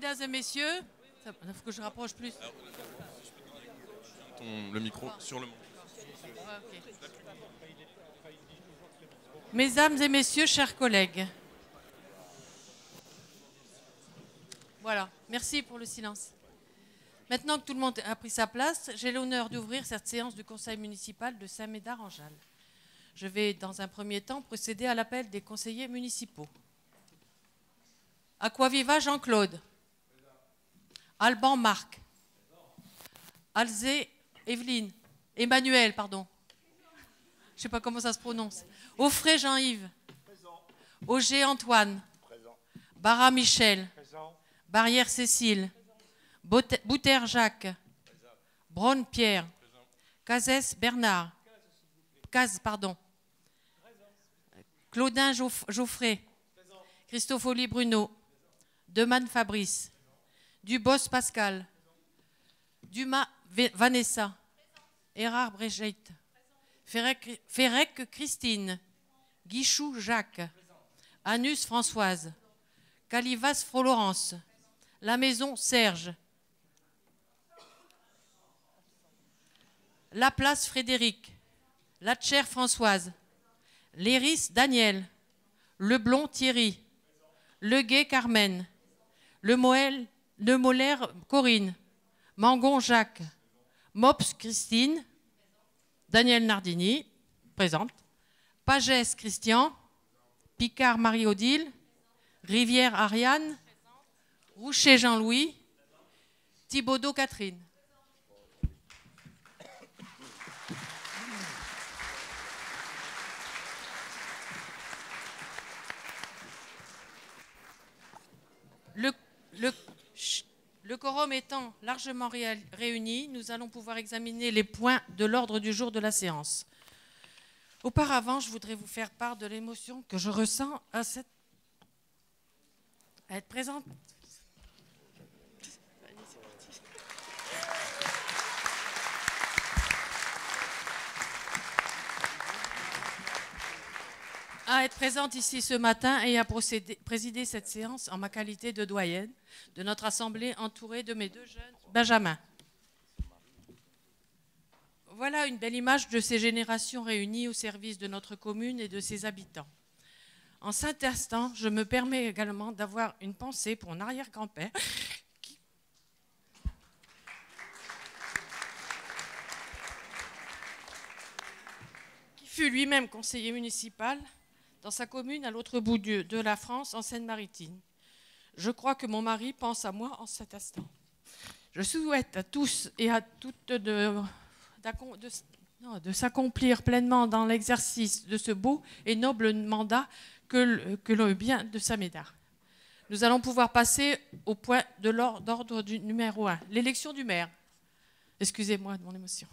Mesdames et messieurs, il faut que je rapproche plus. Le micro sur le. Okay. Mesdames et messieurs, chers collègues. Voilà, merci pour le silence. Maintenant que tout le monde a pris sa place, j'ai l'honneur d'ouvrir cette séance du conseil municipal de Saint-Médard-en-Jalles. Je vais, dans un premier temps, procéder à l'appel des conseillers municipaux. Aquaviva Jean-Claude. Alban Marc. Alzé Evelyne. Emmanuel, pardon. Je ne sais pas comment ça se prononce. Offray Jean-Yves. Auger Antoine. Présent. Barra Michel. Présent. Barrière Cécile. Bouter Jacques. Braun Pierre. Cazès Bernard. Caz, pardon. Claudin Geoffrey. Christofoli Bruno. Demanne Fabrice. Dubos Pascal. Dumas Vanessa. Erard Brigitte. Ferrec Christine. Guichou Jacques. Anus Françoise. Calivas Florence. La Maison Serge. La Place Frédéric. Latcher Françoise. Léris Daniel. Leblon Thierry. Leguet Carmen. Le Moller Corinne. Mangon Jacques. Mops Christine. Daniel Nardini, présente. Pagès Christian. Picard Marie-Odile. Rivière Ariane. Roucher Jean-Louis. Thibaudot Catherine. Le quorum étant largement réuni, nous allons pouvoir examiner les points de l'ordre du jour de la séance. Auparavant, je voudrais vous faire part de l'émotion que je ressens à être présente. À être présente ici ce matin et à présider cette séance en ma qualité de doyenne de notre assemblée entourée de mes deux jeunes benjamins. Voilà une belle image de ces générations réunies au service de notre commune et de ses habitants. En cet instant, je me permets également d'avoir une pensée pour mon arrière-grand-père qui fut lui-même conseiller municipal dans sa commune à l'autre bout de la France, en Seine-Maritime. Je crois que mon mari pense à moi en cet instant. Je souhaite à tous et à toutes de s'accomplir pleinement dans l'exercice de ce beau et noble mandat que le bien de Saint-Médard. Nous allons pouvoir passer au point de l'ordre du numéro 1, l'élection du maire. Excusez-moi de mon émotion.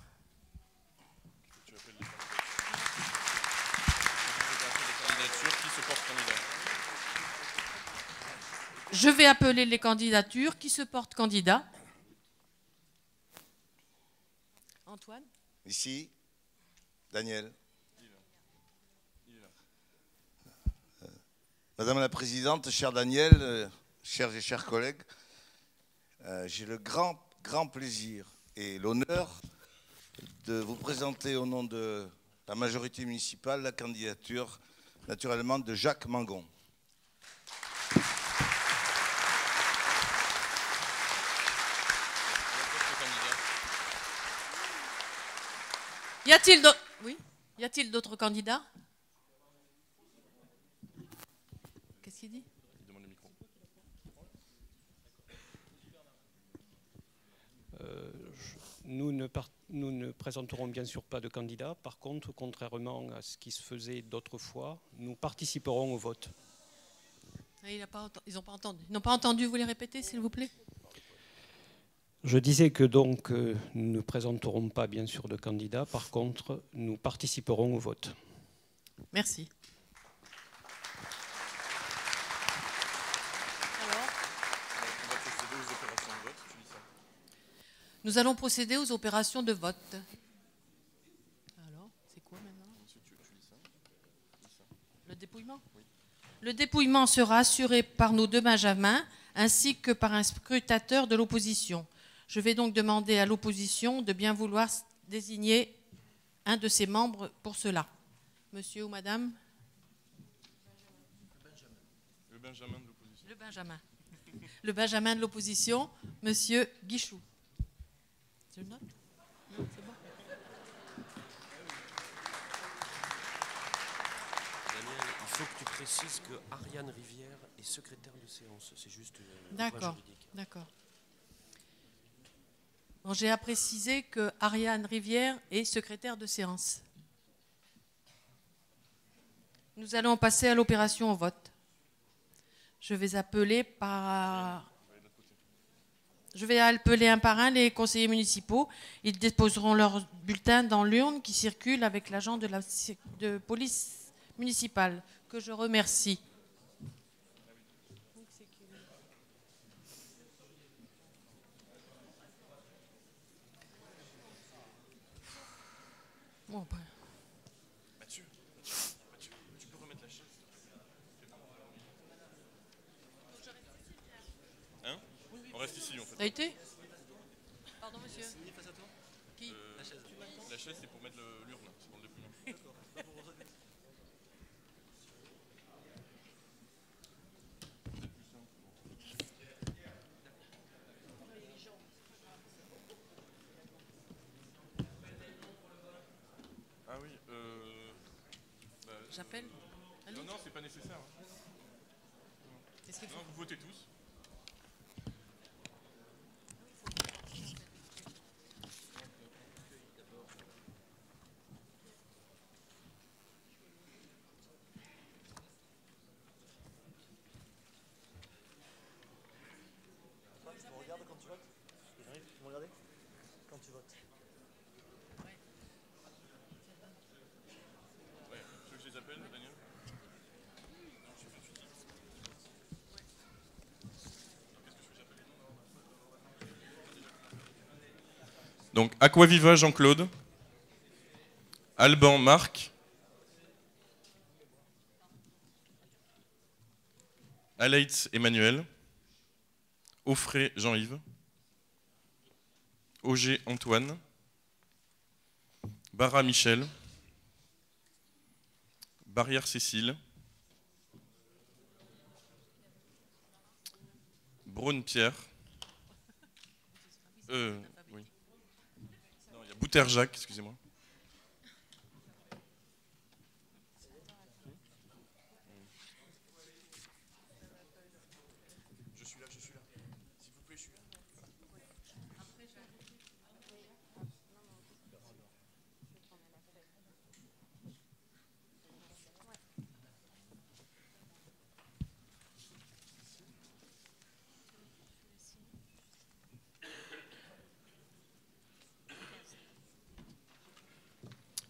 Je vais appeler les candidatures. Qui se porte candidat? Antoine? Ici. Daniel. Madame la Présidente, cher Daniel, chers et chers collègues, j'ai le grand plaisir et l'honneur de vous présenter au nom de la majorité municipale la candidature, naturellement, de Jacques Mangon. Y a-t-il d'autres candidats? Qu'est-ce qu'il dit? Il demande le micro. Nous ne présenterons bien sûr pas de candidats. Par contre, contrairement à ce qui se faisait d'autres fois, nous participerons au vote. Ils n'ont pas entendu. Ils n'ont pas entendu, vous les répétez, s'il vous plaît? Je disais que donc nous ne présenterons pas bien sûr de candidats. Par contre, nous participerons au vote. Merci. Nous allons procéder aux opérations de vote. Alors, c'est quoi maintenant? Le dépouillement? Oui. Le dépouillement sera assuré par nos deux benjamins, ainsi que par un scrutateur de l'opposition. Je vais donc demander à l'opposition de bien vouloir désigner un de ses membres pour cela. Monsieur ou madame? Le Benjamin de l'opposition. Le Benjamin. Le Benjamin de l'opposition, monsieur Guichou. Je le note? Non, c'est bon. Daniel, il faut que tu précises que Ariane Rivière est secrétaire de séance. C'est juste un point D'accord, juridique. d'accord. Bon, j'ai à préciser que Ariane Rivière est secrétaire de séance. Nous allons passer à l'opération au vote. Je vais appeler un par un les conseillers municipaux. Ils déposeront leur bulletin dans l'urne qui circule avec l'agent de police municipale, que je remercie. Bon, ben. Mathieu, tu peux remettre la chaise? Hein? On reste ici en fait. Ça a été? Pardon, monsieur. Qui? La chaise c'est pour mettre l'urne, c'est pour le dépouillement. Ah oui, J'appelle? non, non, c'est pas nécessaire. Hein. Qu'est-ce qu'il faut? Non, vous votez tous. Tu me regardes quand tu votes? Tu me regardez quand tu votes? Ouais, tu veux que je les appelle, Daniel? Donc, Aquaviva Jean-Claude, Alban Marc, Aleitz Emmanuel, Offray Jean-Yves, Auger Antoine, Barra Michel, Barrière Cécile, Braun Pierre, oui. Non, il y a Bouter Jacques, excusez-moi. Je suis là, s'il vous plaît, je suis là.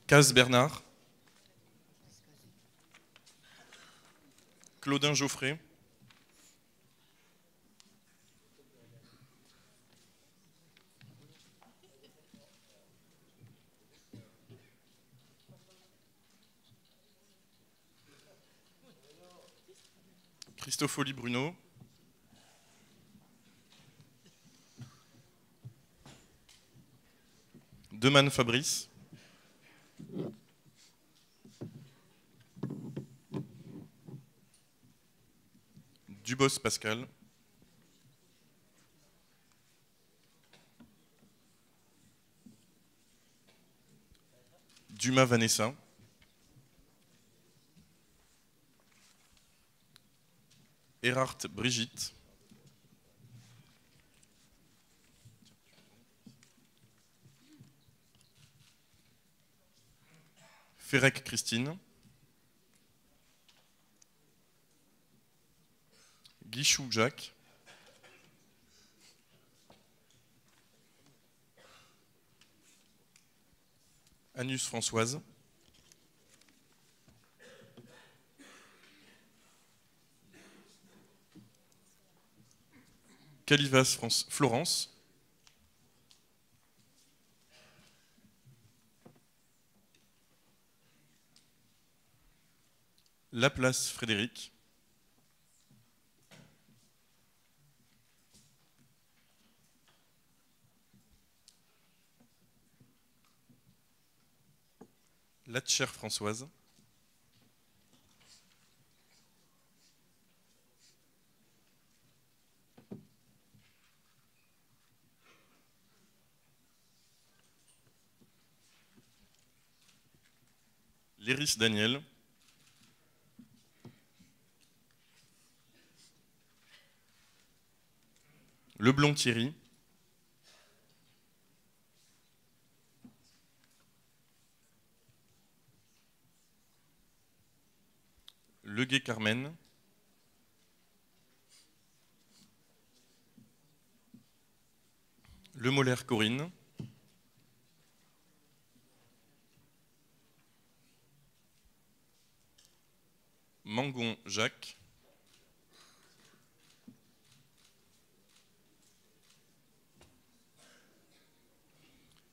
Caz Bernard, Claudin Geoffrey, Christofoli Bruno, Deman Fabrice, Dubos Pascal, Dumas Vanessa, Erhardt Brigitte, Ferrec Christine, Guichou Jacques, Anus Françoise, Calivas Florence, Laplace Frédéric, Latcher Françoise. Léris Daniel. Leblond Thierry. Leguet Carmen. Lemolaire Corinne. Mangon Jacques.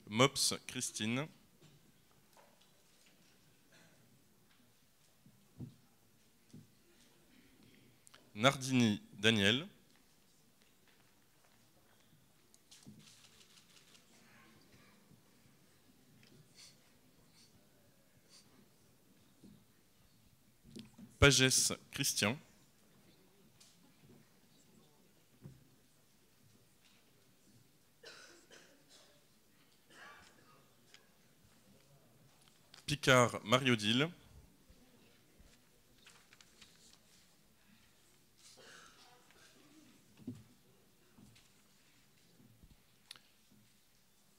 Mops Christine. Nardini Daniel. Pagès Christian. Picard Marie-Odile.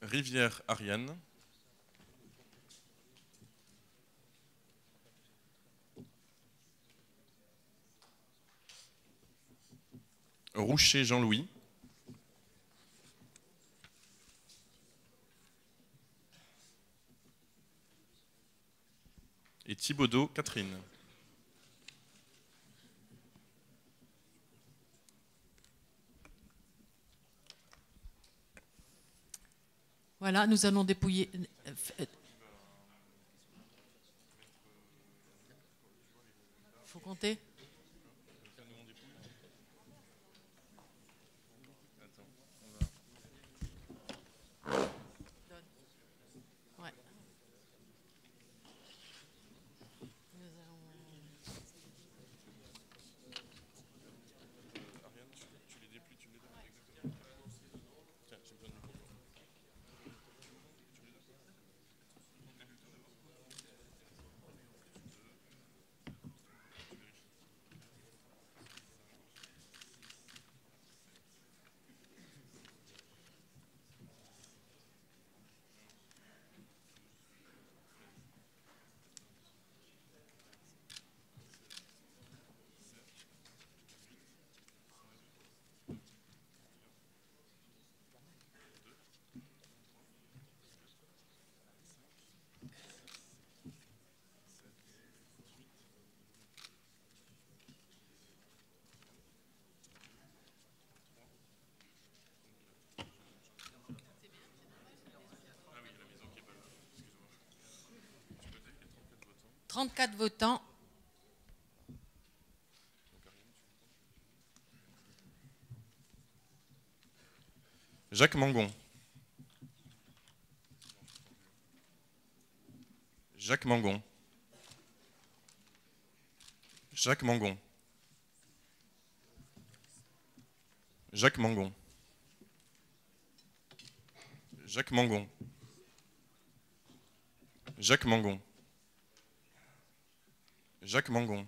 Rivière Ariane. Roucher Jean-Louis. Et Thibaudot Catherine. Voilà, nous allons dépouiller. Faut compter. Ouais. Tu les dépluies, tu me les donnes exactement. Tiens, j'ai besoin de micro. Ah oui, la maison qui est pas là. Excuse-moi. Tu peux dire qu'il y a 34 votants. 34 votants. Jacques Mangon. Jacques Mangon. Jacques Mangon. Jacques Mangon. Jacques Mangon. Jacques Mangon. Jacques Mangon.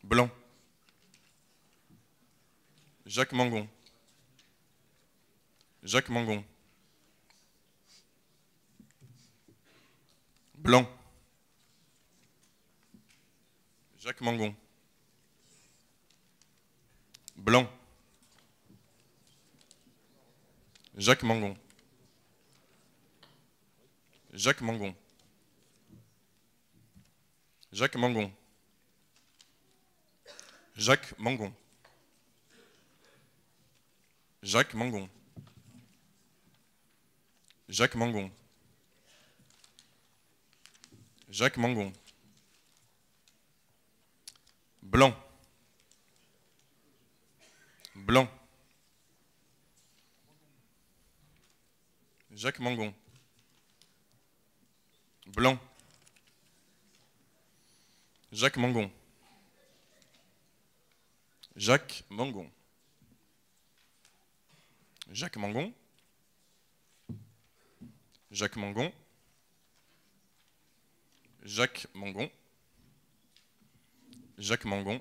Blanc. Jacques Mangon. Jacques Mangon. Blanc. Jacques Mangon. Blanc. Jacques Mangon. Jacques Mangon. Jacques Mangon. Jacques Mangon. Jacques Mangon. Jacques Mangon. Jacques Mangon. Blanc. Blanc. Jacques Mangon. Blanc. Jacques Mangon. Jacques Mangon. Jacques Mangon. Jacques Mangon. Jacques Mangon. Jacques Mangon.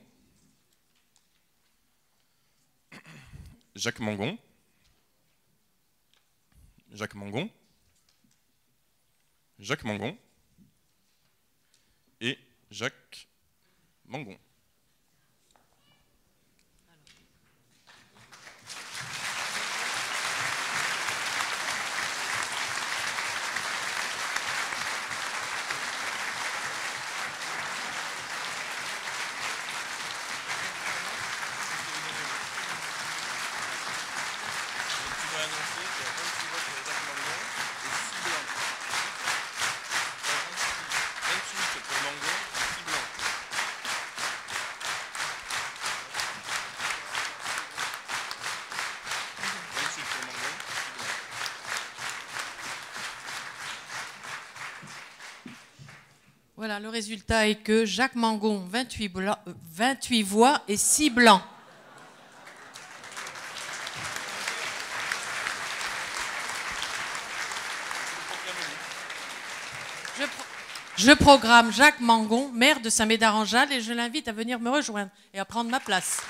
Jacques Mangon. Jacques Mangon. Jacques Mangon. Et Jacques Mangon. Voilà, le résultat est que Jacques Mangon, 28 voix et 6 blancs. Je programme Jacques Mangon, maire de Saint-Médard-en-Jalles, et je l'invite à venir me rejoindre et à prendre ma place.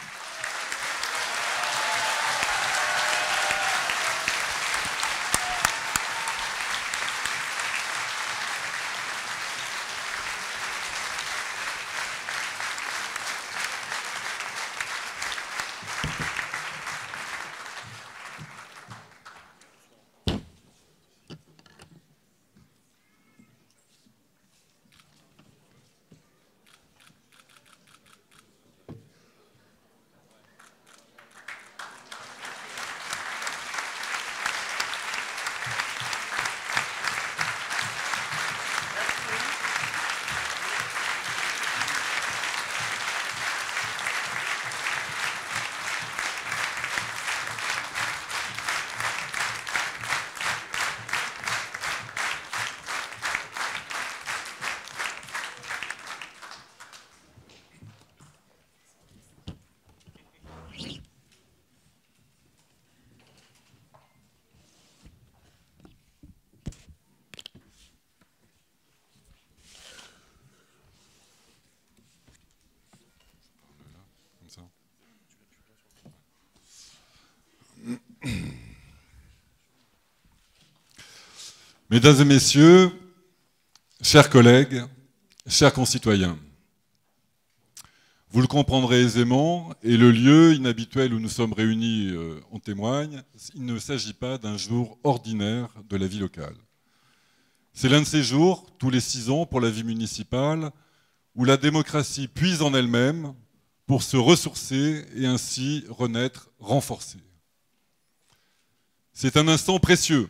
Mesdames et messieurs, chers collègues, chers concitoyens, vous le comprendrez aisément, et le lieu inhabituel où nous sommes réunis en témoigne, il ne s'agit pas d'un jour ordinaire de la vie locale. C'est l'un de ces jours, tous les 6 ans pour la vie municipale, où la démocratie puise en elle-même pour se ressourcer et ainsi renaître renforcée. C'est un instant précieux,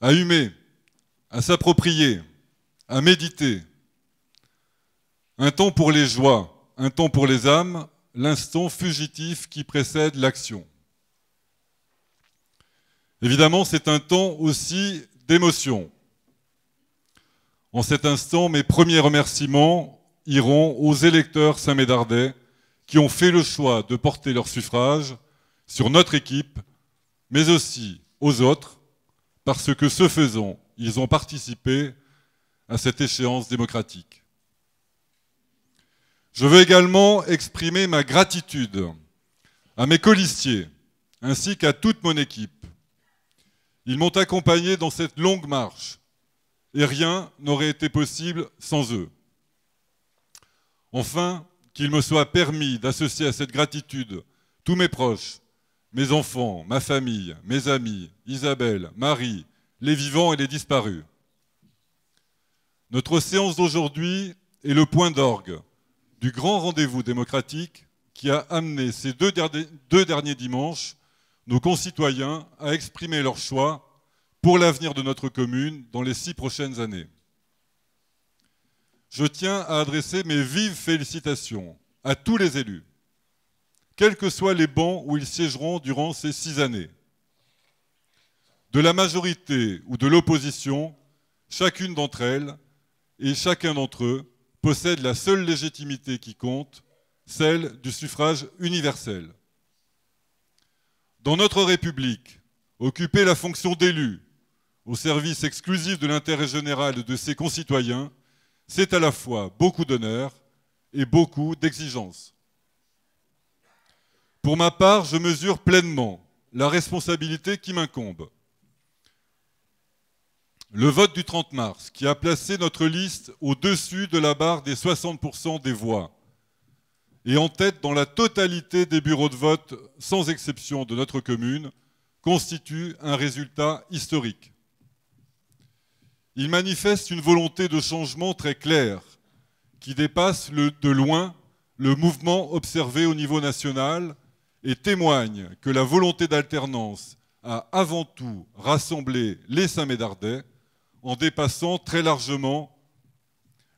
à humer, à s'approprier, à méditer. Un temps pour les joies, un temps pour les âmes, l'instant fugitif qui précède l'action. Évidemment, c'est un temps aussi d'émotion. En cet instant, mes premiers remerciements iront aux électeurs saint-médardais qui ont fait le choix de porter leur suffrage sur notre équipe, mais aussi aux autres, parce que ce faisant, ils ont participé à cette échéance démocratique. Je veux également exprimer ma gratitude à mes colistiers, ainsi qu'à toute mon équipe. Ils m'ont accompagné dans cette longue marche, et rien n'aurait été possible sans eux. Enfin, qu'il me soit permis d'associer à cette gratitude tous mes proches, mes enfants, ma famille, mes amis, Isabelle, Marie, les vivants et les disparus. Notre séance d'aujourd'hui est le point d'orgue du grand rendez-vous démocratique qui a amené ces deux derniers dimanches nos concitoyens à exprimer leur choix pour l'avenir de notre commune dans les 6 prochaines années. Je tiens à adresser mes vives félicitations à tous les élus, quels que soient les bancs où ils siégeront durant ces 6 années. De la majorité ou de l'opposition, chacune d'entre elles et chacun d'entre eux possède la seule légitimité qui compte, celle du suffrage universel. Dans notre République, occuper la fonction d'élu au service exclusif de l'intérêt général de ses concitoyens, c'est à la fois beaucoup d'honneur et beaucoup d'exigence. Pour ma part, je mesure pleinement la responsabilité qui m'incombe. Le vote du 30 mars, qui a placé notre liste au-dessus de la barre des 60% des voix, et en tête dans la totalité des bureaux de vote, sans exception de notre commune, constitue un résultat historique. Il manifeste une volonté de changement très claire, qui dépasse de loin le mouvement observé au niveau national et témoigne que la volonté d'alternance a avant tout rassemblé les Saint-Médardais en dépassant très largement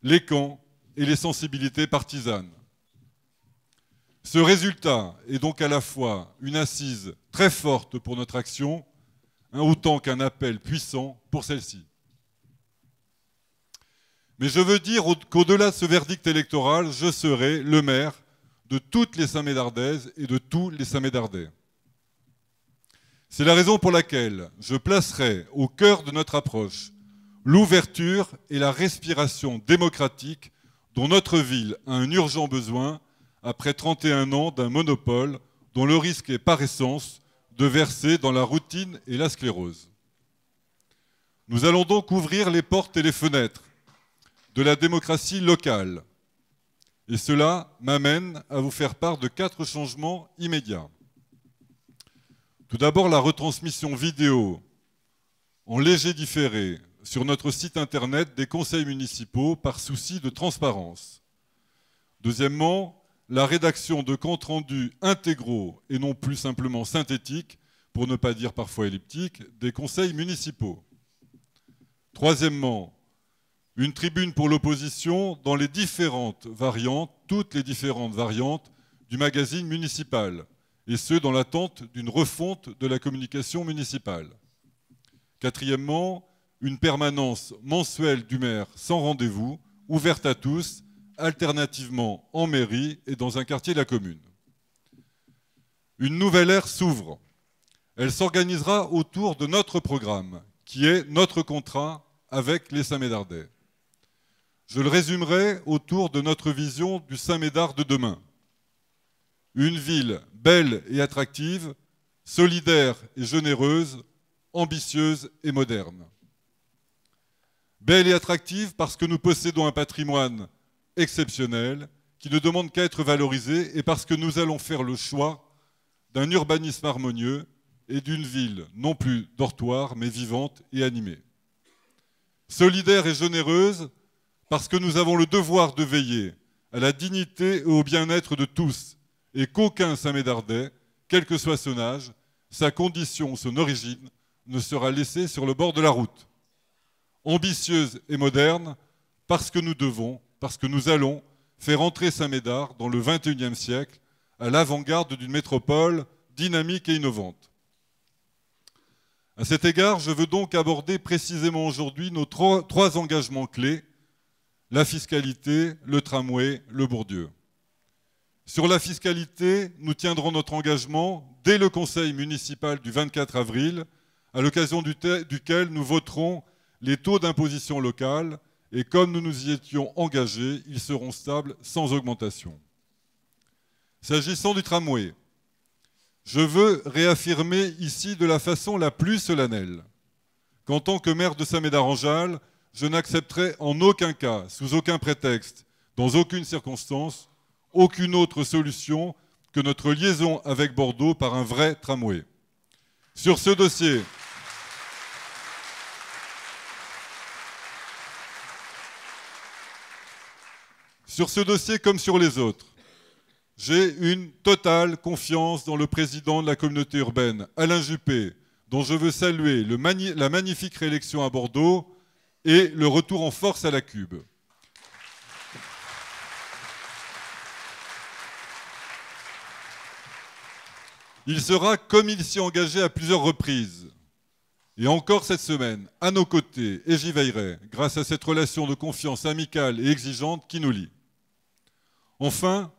les camps et les sensibilités partisanes. Ce résultat est donc à la fois une assise très forte pour notre action, autant qu'un appel puissant pour celle-ci. Mais je veux dire qu'au-delà de ce verdict électoral, je serai le maire de toutes les Saint-Médardaises et de tous les Saint-Médardais. C'est la raison pour laquelle je placerai au cœur de notre approche l'ouverture et la respiration démocratique dont notre ville a un urgent besoin après 31 ans d'un monopole dont le risque est par essence de verser dans la routine et la sclérose. Nous allons donc ouvrir les portes et les fenêtres de la démocratie locale. Et cela m'amène à vous faire part de 4 changements immédiats. Tout d'abord, la retransmission vidéo en léger différé sur notre site internet des conseils municipaux par souci de transparence. Deuxièmement, la rédaction de comptes rendus intégraux et non plus simplement synthétiques, pour ne pas dire parfois elliptiques, des conseils municipaux. Troisièmement, une tribune pour l'opposition dans les différentes variantes, toutes les différentes variantes du magazine municipal, et ce, dans l'attente d'une refonte de la communication municipale. Quatrièmement, une permanence mensuelle du maire sans rendez-vous, ouverte à tous, alternativement en mairie et dans un quartier de la commune. Une nouvelle ère s'ouvre. Elle s'organisera autour de notre programme, qui est notre contrat avec les Saint-Médardais. Je le résumerai autour de notre vision du Saint-Médard de demain. Une ville belle et attractive, solidaire et généreuse, ambitieuse et moderne. Belle et attractive parce que nous possédons un patrimoine exceptionnel qui ne demande qu'à être valorisé et parce que nous allons faire le choix d'un urbanisme harmonieux et d'une ville non plus dortoir mais vivante et animée. Solidaire et généreuse parce que nous avons le devoir de veiller à la dignité et au bien-être de tous et qu'aucun Saint-Médardais, quel que soit son âge, sa condition ou son origine, ne sera laissé sur le bord de la route. Ambitieuse et moderne parce que nous allons faire entrer Saint-Médard dans le XXIe siècle à l'avant-garde d'une métropole dynamique et innovante. À cet égard, je veux donc aborder précisément aujourd'hui nos 3 engagements clés: la fiscalité, le tramway, le Bourdieu. Sur la fiscalité, nous tiendrons notre engagement dès le conseil municipal du 24 avril, à l'occasion duquel nous voterons les taux d'imposition locale et comme nous nous y étions engagés, ils seront stables sans augmentation. S'agissant du tramway, je veux réaffirmer ici de la façon la plus solennelle qu'en tant que maire de Saint-Médard-en-Jalles, je n'accepterai en aucun cas, sous aucun prétexte, dans aucune circonstance, aucune autre solution que notre liaison avec Bordeaux par un vrai tramway. Sur ce dossier, comme sur les autres, j'ai une totale confiance dans le président de la communauté urbaine, Alain Juppé, dont je veux saluer la magnifique réélection à Bordeaux et le retour en force à la Cube. Il sera, comme il s'y est engagé à plusieurs reprises, Et encore cette semaine, à nos côtés, et j'y veillerai, grâce à cette relation de confiance amicale et exigeante qui nous lie. Enfin,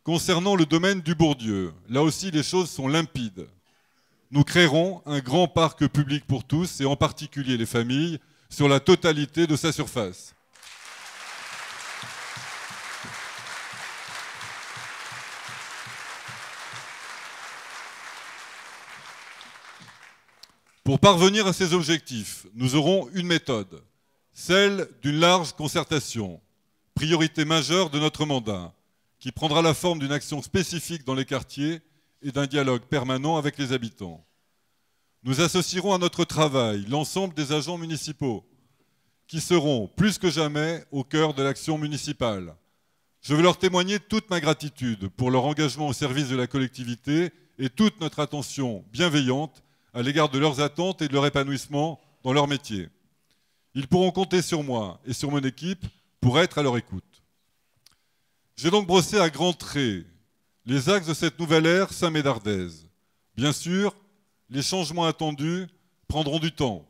concernant le domaine du Bourdieu, là aussi les choses sont limpides. Nous créerons un grand parc public pour tous, et en particulier les familles, sur la totalité de sa surface. Pour parvenir à ces objectifs, nous aurons une méthode, celle d'une large concertation, priorité majeure de notre mandat, qui prendra la forme d'une action spécifique dans les quartiers et d'un dialogue permanent avec les habitants. Nous associerons à notre travail l'ensemble des agents municipaux, qui seront plus que jamais au cœur de l'action municipale. Je veux leur témoigner toute ma gratitude pour leur engagement au service de la collectivité et toute notre attention bienveillante à l'égard de leurs attentes et de leur épanouissement dans leur métier. Ils pourront compter sur moi et sur mon équipe pour être à leur écoute. J'ai donc brossé à grands traits les axes de cette nouvelle ère saint-médardaise. Bien sûr, les changements attendus prendront du temps,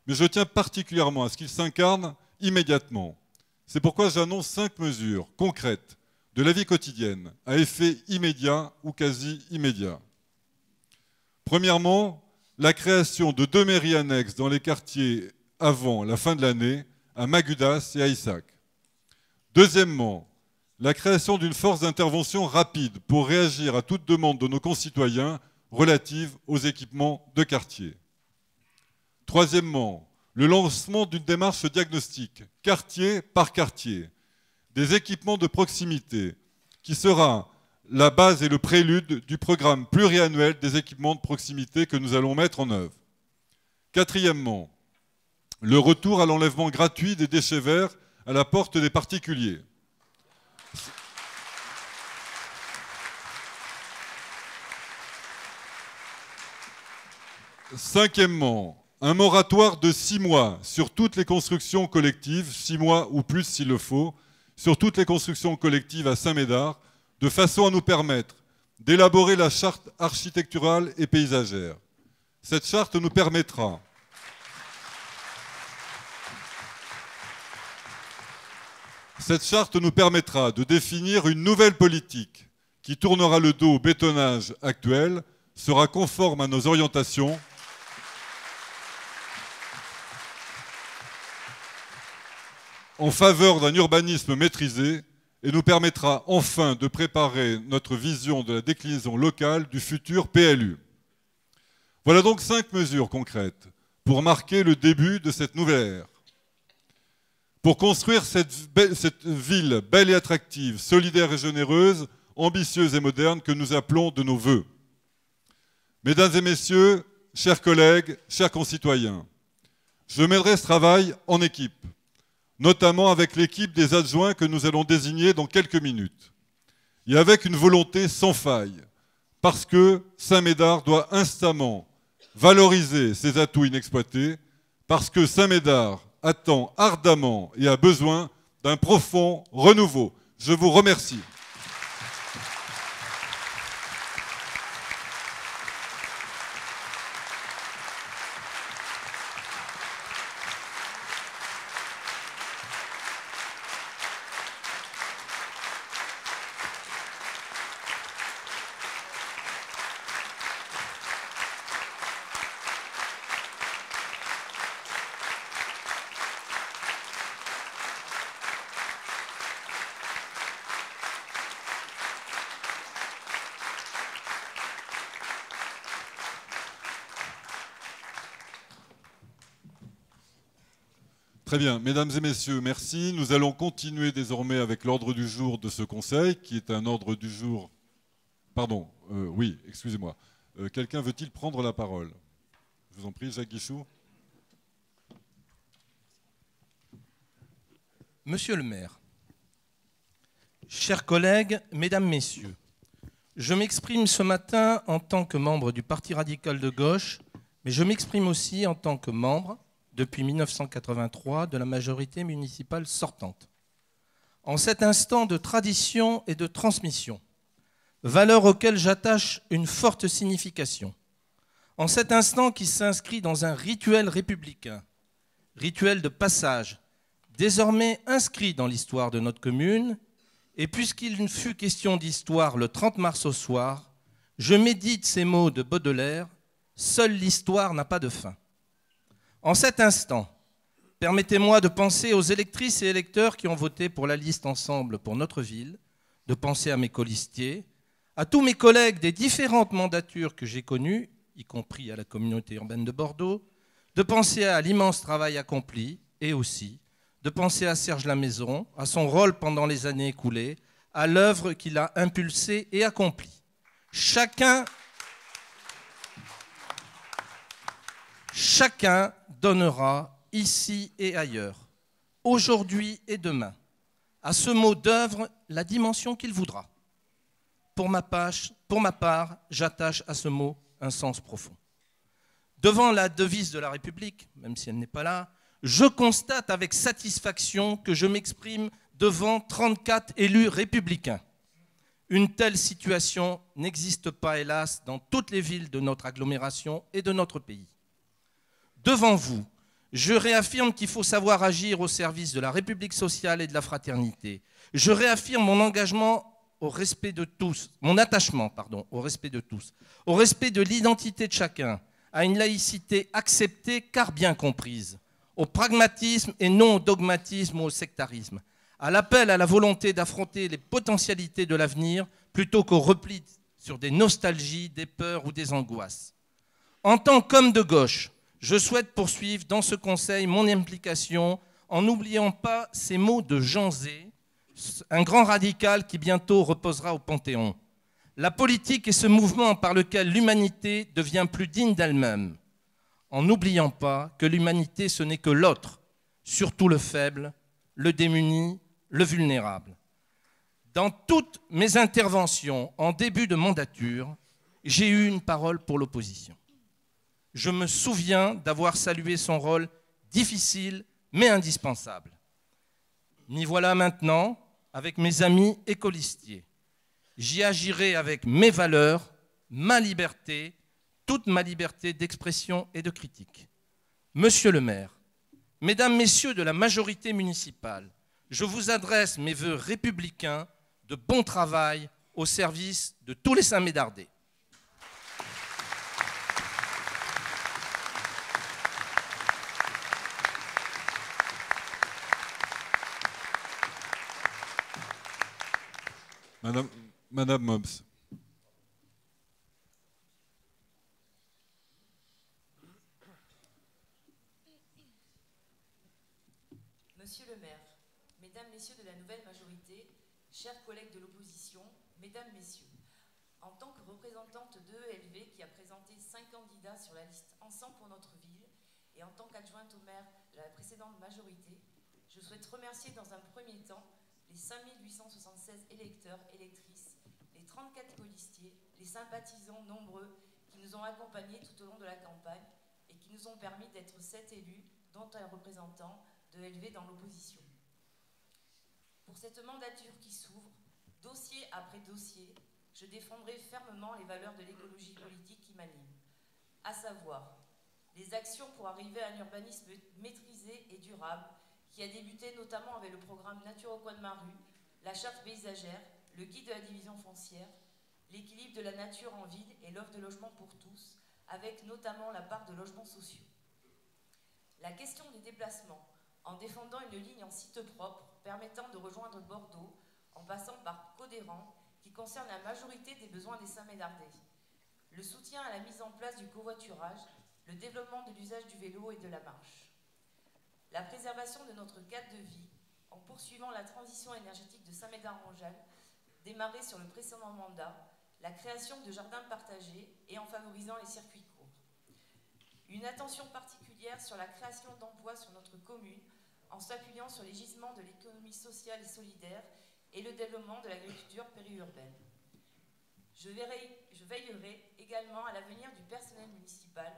mais je tiens particulièrement à ce qu'ils s'incarnent immédiatement. C'est pourquoi j'annonce 5 mesures concrètes de la vie quotidienne à effet immédiat ou quasi immédiat. Premièrement, la création de 2 mairies annexes dans les quartiers avant la fin de l'année, à Magudas et à Issac. Deuxièmement, la création d'une force d'intervention rapide pour réagir à toute demande de nos concitoyens relative aux équipements de quartier. Troisièmement, le lancement d'une démarche diagnostique, quartier par quartier, des équipements de proximité, qui sera la base et le prélude du programme pluriannuel des équipements de proximité que nous allons mettre en œuvre. Quatrièmement, le retour à l'enlèvement gratuit des déchets verts à la porte des particuliers. Cinquièmement, un moratoire de 6 mois sur toutes les constructions collectives, 6 mois ou plus s'il le faut, sur toutes les constructions collectives à Saint-Médard, de façon à nous permettre d'élaborer la charte architecturale et paysagère. Cette charte nous permettra de définir une nouvelle politique qui tournera le dos au bétonnage actuel, sera conforme à nos orientations en faveur d'un urbanisme maîtrisé et nous permettra enfin de préparer notre vision de la déclinaison locale du futur PLU. Voilà donc 5 mesures concrètes pour marquer le début de cette nouvelle ère. Pour construire cette ville belle et attractive, solidaire et généreuse, ambitieuse et moderne que nous appelons de nos vœux. Mesdames et messieurs, chers collègues, chers concitoyens, je mènerai ce travail en équipe, notamment avec l'équipe des adjoints que nous allons désigner dans quelques minutes, et avec une volonté sans faille, parce que Saint-Médard doit instamment valoriser ses atouts inexploités, parce que Saint-Médard attend ardemment et a besoin d'un profond renouveau. Je vous remercie. Très bien, mesdames et messieurs, merci. Nous allons continuer désormais avec l'ordre du jour de ce conseil, qui est un ordre du jour... Pardon, oui, excusez-moi. Quelqu'un veut-il prendre la parole? Je vous en prie, Jacques Guichou. Monsieur le maire, chers collègues, mesdames, messieurs, je m'exprime ce matin en tant que membre du Parti radical de gauche, mais je m'exprime aussi en tant que membre, depuis 1983, de la majorité municipale sortante. En cet instant de tradition et de transmission, valeurs auxquelles j'attache une forte signification, En cet instant qui s'inscrit dans un rituel républicain, rituel de passage, désormais inscrit dans l'histoire de notre commune, et puisqu'il fut question d'histoire le 30 mars au soir, je médite ces mots de Baudelaire, « Seule l'histoire n'a pas de fin ». En cet instant, permettez-moi de penser aux électrices et électeurs qui ont voté pour la liste Ensemble pour notre ville, de penser à mes colistiers, à tous mes collègues des différentes mandatures que j'ai connues, y compris à la communauté urbaine de Bordeaux, de penser à l'immense travail accompli et aussi de penser à Serge Lamaison, à son rôle pendant les années écoulées, à l'œuvre qu'il a impulsée et accomplie. Chacun donnera ici et ailleurs, aujourd'hui et demain, à ce mot d'œuvre la dimension qu'il voudra. Pour ma part, j'attache à ce mot un sens profond. Devant la devise de la République, même si elle n'est pas là, je constate avec satisfaction que je m'exprime devant 34 élus républicains. Une telle situation n'existe pas, hélas, dans toutes les villes de notre agglomération et de notre pays. Devant vous, je réaffirme qu'il faut savoir agir au service de la République sociale et de la fraternité. Je réaffirme mon engagement au respect de tous, mon attachement, au respect de tous, au respect de l'identité de chacun, à une laïcité acceptée car bien comprise, au pragmatisme et non au dogmatisme ou au sectarisme, à l'appel à la volonté d'affronter les potentialités de l'avenir plutôt qu'au repli sur des nostalgies, des peurs ou des angoisses. En tant qu'homme de gauche, je souhaite poursuivre dans ce conseil mon implication en n'oubliant pas ces mots de Jean Zay, un grand radical qui bientôt reposera au Panthéon. La politique est ce mouvement par lequel l'humanité devient plus digne d'elle-même, en n'oubliant pas que l'humanité ce n'est que l'autre, surtout le faible, le démuni, le vulnérable. Dans toutes mes interventions en début de mandature, j'ai eu une parole pour l'opposition. Je me souviens d'avoir salué son rôle difficile mais indispensable. M'y voilà maintenant avec mes amis et colistiers. J'y agirai avec mes valeurs, ma liberté, toute ma liberté d'expression et de critique. Monsieur le maire, mesdames, messieurs de la majorité municipale, je vous adresse mes vœux républicains de bon travail au service de tous les Saint-Médardais. Madame Mobbs. Monsieur le maire, mesdames, messieurs de la nouvelle majorité, chers collègues de l'opposition, mesdames, messieurs, en tant que représentante de ELV qui a présenté 5 candidats sur la liste Ensemble pour notre ville et en tant qu'adjointe au maire de la précédente majorité, je souhaite remercier dans un premier temps les 5876 électeurs, électrices, les 34 colistiers, les sympathisants nombreux qui nous ont accompagnés tout au long de la campagne et qui nous ont permis d'être 7 élus, dont un représentant de ELV dans l'opposition. Pour cette mandature qui s'ouvre, dossier après dossier, je défendrai fermement les valeurs de l'écologie politique qui m'animent, à savoir les actions pour arriver à un urbanisme maîtrisé et durable qui a débuté notamment avec le programme Nature au coin de ma rue, la charte paysagère, le guide de la division foncière, l'équilibre de la nature en ville et l'offre de logement pour tous, avec notamment la part de logements sociaux. La question des déplacements, en défendant une ligne en site propre permettant de rejoindre Bordeaux en passant par Codéran, qui concerne la majorité des besoins des Saint-Médardais. Le soutien à la mise en place du covoiturage, le développement de l'usage du vélo et de la marche. La préservation de notre cadre de vie en poursuivant la transition énergétique de Saint-Médard-en-Jalles, démarrée sur le précédent mandat, la création de jardins partagés et en favorisant les circuits courts. Une attention particulière sur la création d'emplois sur notre commune en s'appuyant sur les gisements de l'économie sociale et solidaire et le développement de l'agriculture périurbaine. Je veillerai également à l'avenir du personnel municipal,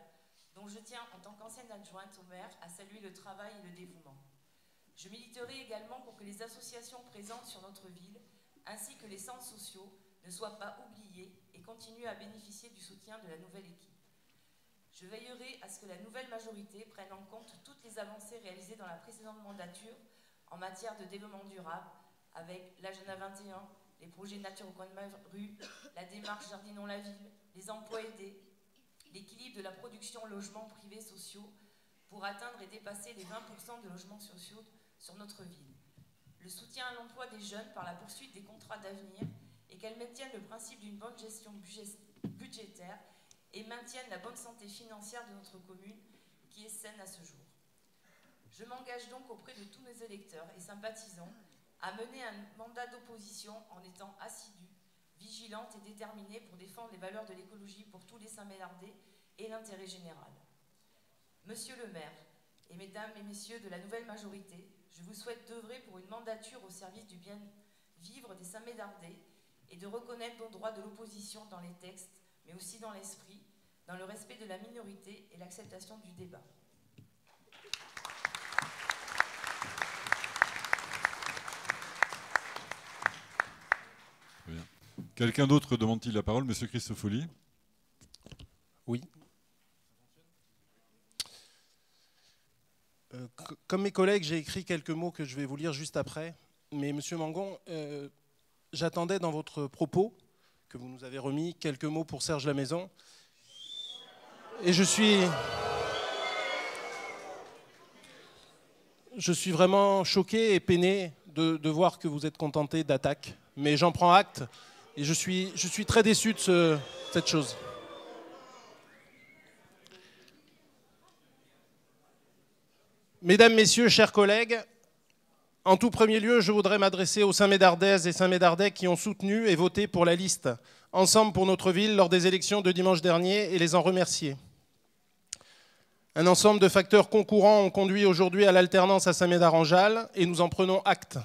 dont je tiens en tant qu'ancienne adjointe au maire à saluer le travail et le dévouement. Je militerai également pour que les associations présentes sur notre ville, ainsi que les centres sociaux, ne soient pas oubliés et continuent à bénéficier du soutien de la nouvelle équipe. Je veillerai à ce que la nouvelle majorité prenne en compte toutes les avancées réalisées dans la précédente mandature en matière de développement durable, avec l'Agenda 21, les projets nature au coin de ma rue, la démarche Jardinons la ville, les emplois aidés, l'équilibre de la production logements privés sociaux pour atteindre et dépasser les 20% de logements sociaux sur notre ville. Le soutien à l'emploi des jeunes par la poursuite des contrats d'avenir et qu'elles maintiennent le principe d'une bonne gestion budgétaire et maintiennent la bonne santé financière de notre commune qui est saine à ce jour. Je m'engage donc auprès de tous nos électeurs et sympathisants à mener un mandat d'opposition en étant assidue, vigilante et déterminée pour défendre les valeurs de l'écologie pour tous les Saint-Médardais et l'intérêt général. Monsieur le maire et mesdames et messieurs de la nouvelle majorité, je vous souhaite d'œuvrer pour une mandature au service du bien-vivre des Saint-Médardais et de reconnaître nos droits de l'opposition dans les textes, mais aussi dans l'esprit, dans le respect de la minorité et l'acceptation du débat. Bien. Quelqu'un d'autre demande-t-il la parole? Monsieur Christofoli. Oui. Comme mes collègues, j'ai écrit quelques mots que je vais vous lire juste après. Mais Monsieur Mangon, j'attendais dans votre propos, que vous nous avez remis, quelques mots pour Serge Lamaison. Et je suis vraiment choqué et peiné de voir que vous êtes contenté d'attaques. Mais j'en prends acte et je suis très déçu de cette chose. Mesdames, Messieurs, chers collègues, en tout premier lieu, je voudrais m'adresser aux Saint-Médardaises et Saint-Médardais qui ont soutenu et voté pour la liste « Ensemble pour notre ville » lors des élections de dimanche dernier et les en remercier. Un ensemble de facteurs concourants ont conduit aujourd'hui à l'alternance à Saint-Médard-en-Jalles et nous en prenons acte.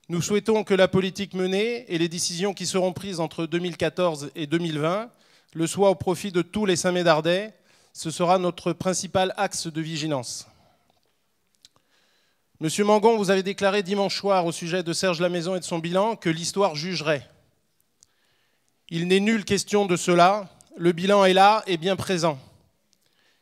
Nous souhaitons que la politique menée et les décisions qui seront prises entre 2014 et 2020 le soient au profit de tous les Saint-Médardais. Ce sera notre principal axe de vigilance. Monsieur Mangon, vous avez déclaré dimanche soir au sujet de Serge Lamaison et de son bilan que l'histoire jugerait. Il n'est nulle question de cela. Le bilan est là et bien présent.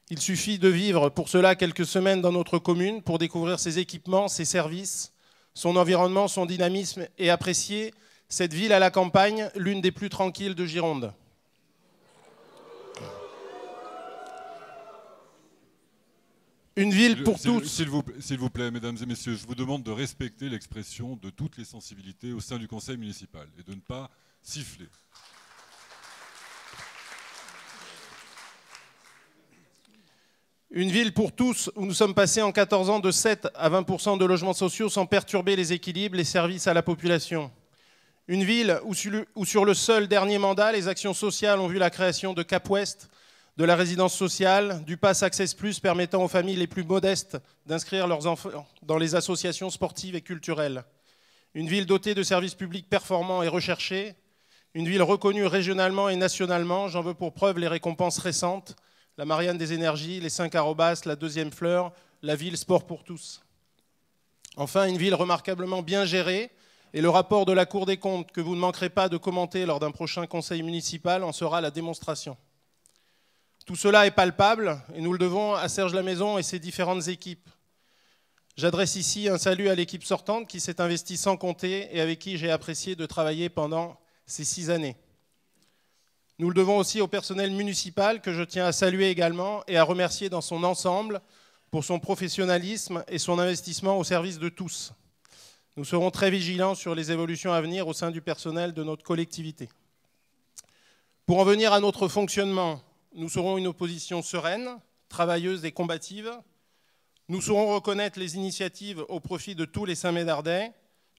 Il suffit de vivre pour cela quelques semaines dans notre commune pour découvrir ses équipements, ses services, son environnement, son dynamisme et apprécier cette ville à la campagne, l'une des plus tranquilles de Gironde. Une ville pour tous. S'il vous plaît, mesdames et messieurs, je vous demande de respecter l'expression de toutes les sensibilités au sein du conseil municipal et de ne pas siffler. Une ville pour tous où nous sommes passés en 14 ans de 7 à 20% de logements sociaux sans perturber les équilibres, les services à la population. Une ville où sur le seul dernier mandat, les actions sociales ont vu la création de Cap Ouest, de la résidence sociale, du Pass Access Plus permettant aux familles les plus modestes d'inscrire leurs enfants dans les associations sportives et culturelles. Une ville dotée de services publics performants et recherchés. Une ville reconnue régionalement et nationalement. J'en veux pour preuve les récompenses récentes. La Marianne des énergies, les 5 Arobas, la 2e fleur, la ville Sport pour tous. Enfin, une ville remarquablement bien gérée. Et le rapport de la Cour des comptes, que vous ne manquerez pas de commenter lors d'un prochain conseil municipal, en sera la démonstration. Tout cela est palpable et nous le devons à Serge Lamaison et ses différentes équipes. J'adresse ici un salut à l'équipe sortante qui s'est investie sans compter et avec qui j'ai apprécié de travailler pendant ces 6 années. Nous le devons aussi au personnel municipal que je tiens à saluer également et à remercier dans son ensemble pour son professionnalisme et son investissement au service de tous. Nous serons très vigilants sur les évolutions à venir au sein du personnel de notre collectivité. Pour en venir à notre fonctionnement, nous serons une opposition sereine, travailleuse et combative. Nous saurons reconnaître les initiatives au profit de tous les Saint-Médardais,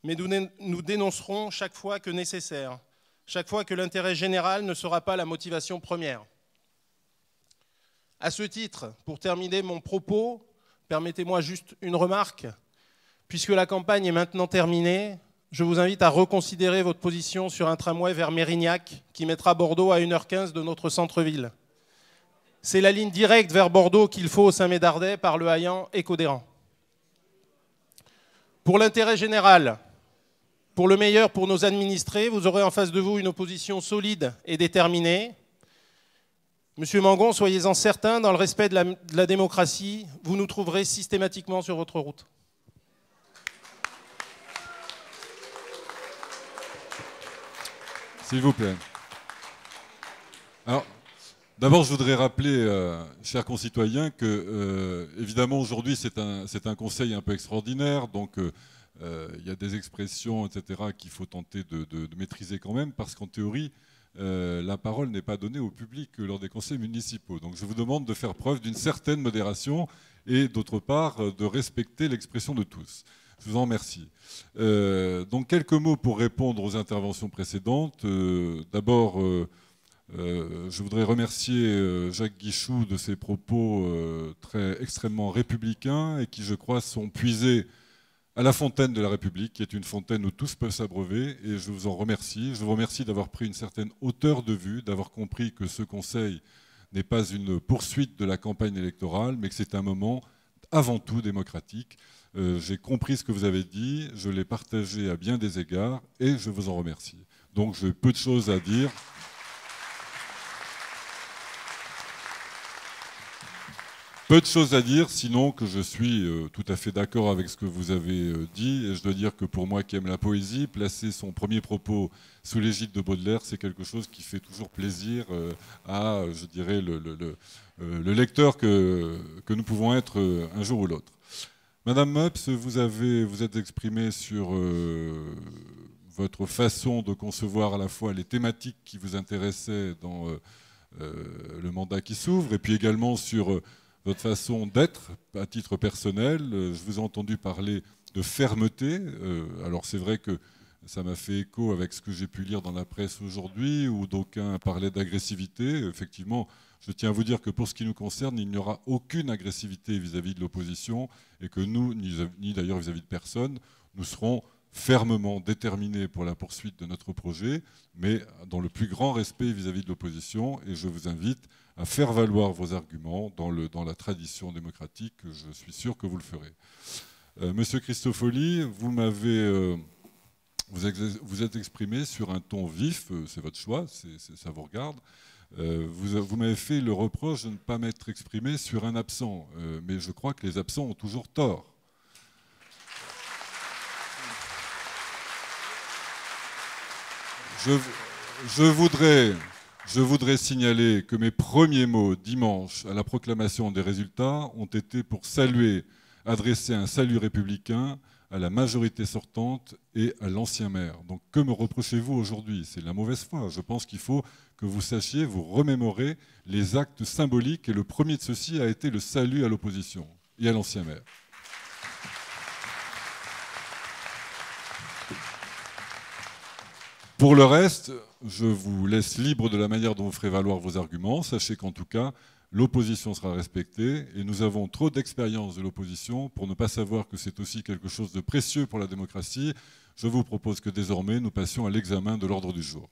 mais nous dénoncerons chaque fois que nécessaire, chaque fois que l'intérêt général ne sera pas la motivation première. À ce titre, pour terminer mon propos, permettez-moi juste une remarque. Puisque la campagne est maintenant terminée, je vous invite à reconsidérer votre position sur un tramway vers Mérignac qui mettra Bordeaux à 1h15 de notre centre-ville. C'est la ligne directe vers Bordeaux qu'il faut aux Saint-Médardais par Le Haillan et Codéran. Pour l'intérêt général, pour le meilleur pour nos administrés, vous aurez en face de vous une opposition solide et déterminée. Monsieur Mangon, soyez-en certain, dans le respect de la démocratie, vous nous trouverez systématiquement sur votre route. S'il vous plaît. Alors, d'abord, je voudrais rappeler, chers concitoyens, que, évidemment, aujourd'hui, c'est un conseil un peu extraordinaire, donc il y a des expressions, etc., qu'il faut tenter de maîtriser quand même, parce qu'en théorie, la parole n'est pas donnée au public lors des conseils municipaux. Donc je vous demande de faire preuve d'une certaine modération et d'autre part de respecter l'expression de tous. Je vous en remercie. Donc quelques mots pour répondre aux interventions précédentes. D'abord, je voudrais remercier Jacques Guichou de ses propos extrêmement républicains et qui, je crois, sont puisés à la fontaine de la République, qui est une fontaine où tous peuvent s'abreuver, et je vous en remercie. Je vous remercie d'avoir pris une certaine hauteur de vue, d'avoir compris que ce Conseil n'est pas une poursuite de la campagne électorale, mais que c'est un moment avant tout démocratique. J'ai compris ce que vous avez dit, je l'ai partagé à bien des égards, et je vous en remercie. Donc j'ai peu de choses à dire. Peu de choses à dire, sinon que je suis tout à fait d'accord avec ce que vous avez dit. Et je dois dire que pour moi qui aime la poésie, placer son premier propos sous l'égide de Baudelaire, c'est quelque chose qui fait toujours plaisir à, je dirais, le lecteur que nous pouvons être un jour ou l'autre. Madame Mops, vous êtes exprimée sur votre façon de concevoir à la fois les thématiques qui vous intéressaient dans le mandat qui s'ouvre, et puis également sur votre façon d'être à titre personnel. Je vous ai entendu parler de fermeté. Alors c'est vrai que ça m'a fait écho avec ce que j'ai pu lire dans la presse aujourd'hui, où d'aucuns parlaient d'agressivité. Effectivement, je tiens à vous dire que pour ce qui nous concerne, il n'y aura aucune agressivité vis-à-vis de l'opposition, et que nous, ni d'ailleurs vis-à-vis de personne, nous serons fermement déterminés pour la poursuite de notre projet, mais dans le plus grand respect vis-à-vis de l'opposition, et je vous invite à faire valoir vos arguments dans la tradition démocratique. Je suis sûr que vous le ferez. Monsieur Christofoli, vous êtes exprimé sur un ton vif, c'est votre choix, ça vous regarde. Vous m'avez fait le reproche de ne pas m'être exprimé sur un absent, mais je crois que les absents ont toujours tort. Je voudrais signaler que mes premiers mots dimanche à la proclamation des résultats ont été pour adresser un salut républicain à la majorité sortante et à l'ancien maire. Donc que me reprochez-vous aujourd'hui? C'est de la mauvaise foi. Je pense qu'il faut que vous sachiez, vous remémorer les actes symboliques, et le premier de ceux-ci a été le salut à l'opposition et à l'ancien maire. Pour le reste, je vous laisse libre de la manière dont vous ferez valoir vos arguments. Sachez qu'en tout cas, l'opposition sera respectée, et nous avons trop d'expérience de l'opposition pour ne pas savoir que c'est aussi quelque chose de précieux pour la démocratie. Je vous propose que désormais, nous passions à l'examen de l'ordre du jour.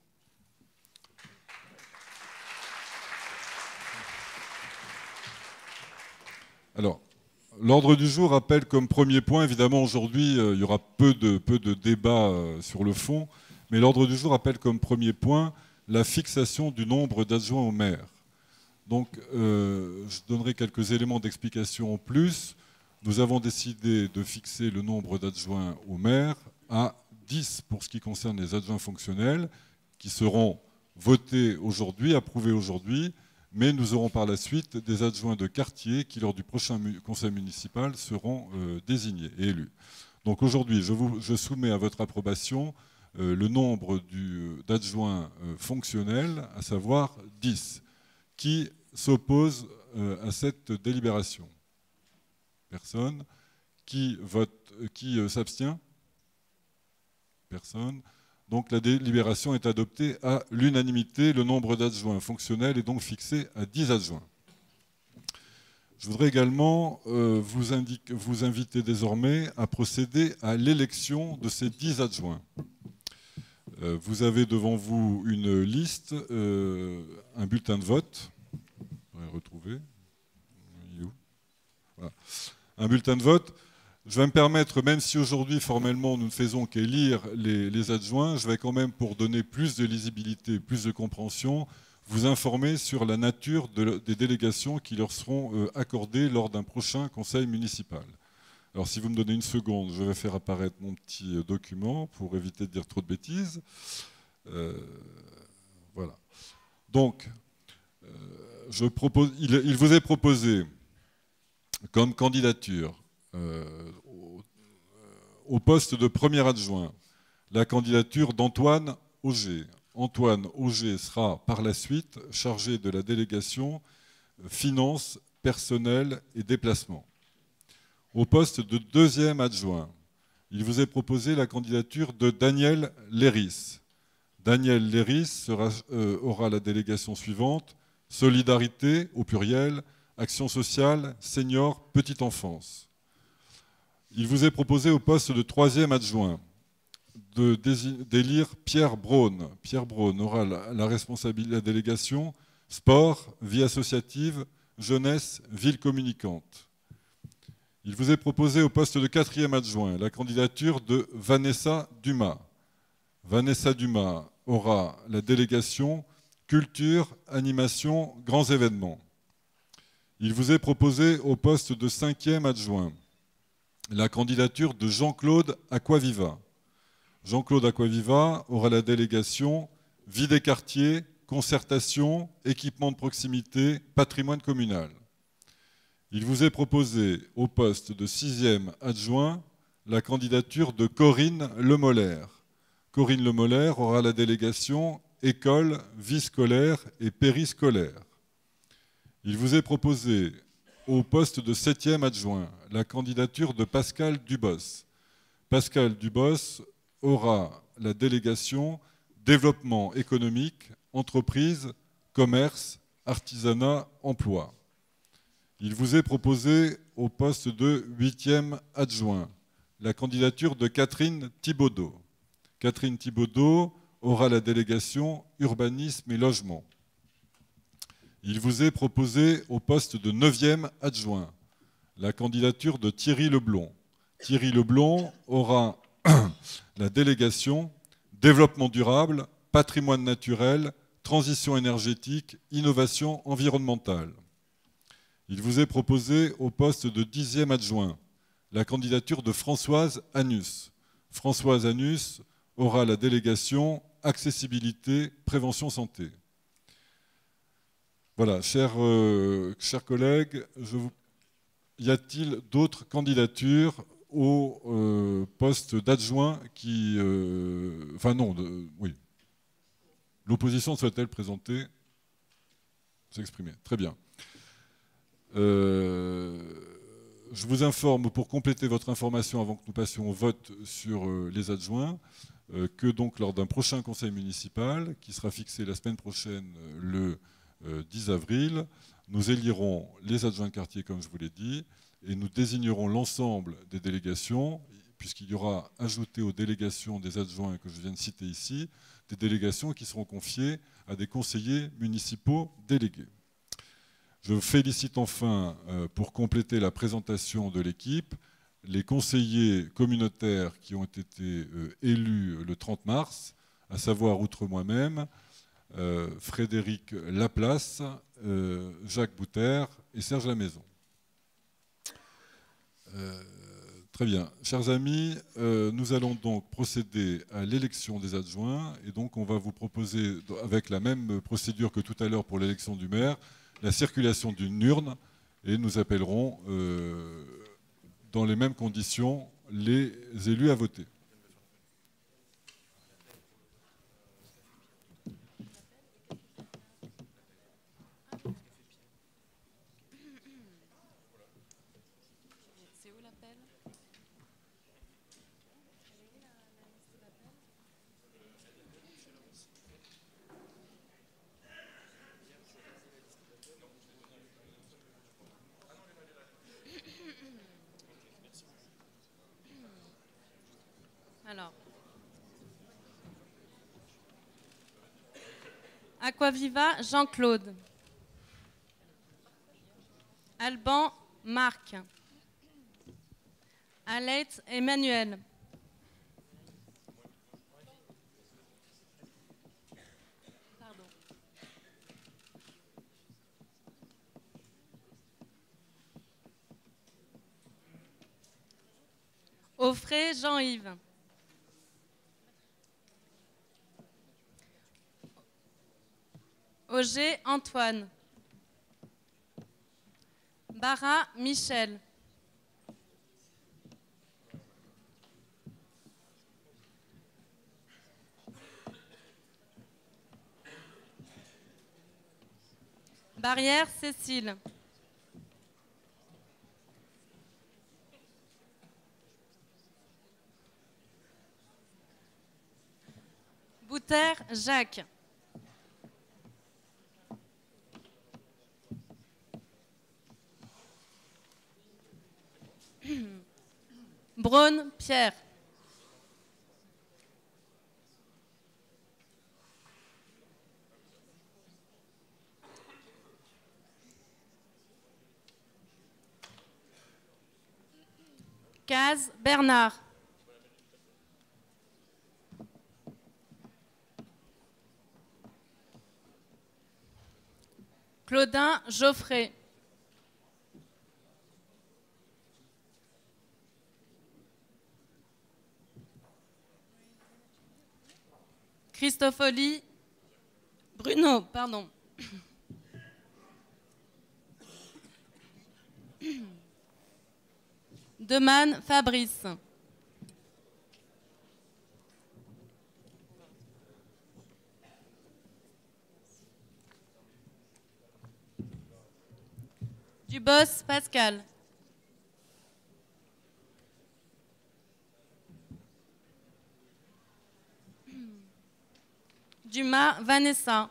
Alors, l'ordre du jour appelle comme premier point, évidemment aujourd'hui, il y aura peu de débats sur le fond, mais l'ordre du jour appelle comme premier point la fixation du nombre d'adjoints au maire. Donc, je donnerai quelques éléments d'explication en plus. Nous avons décidé de fixer le nombre d'adjoints au maire à 10 pour ce qui concerne les adjoints fonctionnels, qui seront votés aujourd'hui, approuvés aujourd'hui, mais nous aurons par la suite des adjoints de quartier qui, lors du prochain conseil municipal, seront désignés et élus. Donc aujourd'hui, je soumets à votre approbation le nombre d'adjoints fonctionnels, à savoir 10. Qui s'oppose à cette délibération? Personne. Qui s'abstient? Personne. Donc la délibération est adoptée à l'unanimité. Le nombre d'adjoints fonctionnels est donc fixé à 10 adjoints. Je voudrais également vous inviter désormais à procéder à l'élection de ces 10 adjoints. Vous avez devant vous une liste, un bulletin de vote. On va le retrouver. Il est où? Voilà. Un bulletin de vote. Je vais me permettre, même si aujourd'hui formellement nous ne faisons qu'élire les adjoints, je vais quand même, pour donner plus de lisibilité, plus de compréhension, vous informer sur la nature des délégations qui leur seront accordées lors d'un prochain conseil municipal. Alors si vous me donnez une seconde, je vais faire apparaître mon petit document pour éviter de dire trop de bêtises. Voilà. Donc, il vous est proposé comme candidature au poste de premier adjoint la candidature d'Antoine Auger. Antoine Auger sera par la suite chargé de la délégation finances, personnel et déplacement. Au poste de deuxième adjoint, il vous est proposé la candidature de Daniel Léris. Daniel Léris aura la délégation suivante: solidarité au pluriel, action sociale, seniors, petite enfance. Il vous est proposé au poste de troisième adjoint d'élire Pierre Braun. Pierre Braun aura la responsabilité de la délégation sport, vie associative, jeunesse, ville communicante. Il vous est proposé au poste de quatrième adjoint la candidature de Vanessa Dumas. Vanessa Dumas aura la délégation culture, animation, grands événements. Il vous est proposé au poste de cinquième adjoint la candidature de Jean-Claude Aquaviva. Jean-Claude Aquaviva aura la délégation vie des quartiers, concertation, équipement de proximité, patrimoine communal. Il vous est proposé au poste de sixième adjoint la candidature de Corinne Lemoller. Corinne Lemoller aura la délégation école, vie scolaire et périscolaire. Il vous est proposé au poste de septième adjoint la candidature de Pascal Dubos. Pascal Dubos aura la délégation développement économique, entreprise, commerce, artisanat, emploi. Il vous est proposé au poste de huitième adjoint la candidature de Catherine Thibaudeau. Catherine Thibaudeau aura la délégation urbanisme et logement. Il vous est proposé au poste de neuvième adjoint la candidature de Thierry Leblond. Thierry Leblond aura la délégation développement durable, patrimoine naturel, transition énergétique, innovation environnementale. Il vous est proposé au poste de dixième adjoint la candidature de Françoise Annus. Françoise Annus aura la délégation accessibilité, prévention santé. Voilà, chers collègues, y a-t-il d'autres candidatures au poste d'adjoint qui... enfin non, oui. L'opposition souhaite-t-elle présenter, s'exprimer? Très bien. Je vous informe, pour compléter votre information avant que nous passions au vote sur les adjoints, que donc lors d'un prochain conseil municipal, qui sera fixé la semaine prochaine, le 10 avril, nous élirons les adjoints de quartier, comme je vous l'ai dit, et nous désignerons l'ensemble des délégations, puisqu'il y aura ajouté aux délégations des adjoints que je viens de citer ici, des délégations qui seront confiées à des conseillers municipaux délégués. Je félicite enfin, pour compléter la présentation de l'équipe, les conseillers communautaires qui ont été élus le 30 mars, à savoir, outre moi-même, Frédéric Laplace, Jacques Bouter et Serge Lamaison. Très bien. Chers amis, nous allons donc procéder à l'élection des adjoints, et donc on va vous proposer, avec la même procédure que tout à l'heure pour l'élection du maire, la circulation d'une urne, et nous appellerons dans les mêmes conditions les élus à voter. C'est où l'appel? Alors, Aquaviva, Jean-Claude. Alban, Marc. Alette, Emmanuel. Pardon. Offray Jean-Yves. Auger Antoine. Barra Michel. Barrière Cécile. Bouter Jacques. Braun Pierre. Caz Bernard. Claudin Geoffrey. Christofoli Bruno, pardon. Deman Fabrice. Dubos Pascal. Dumas Vanessa.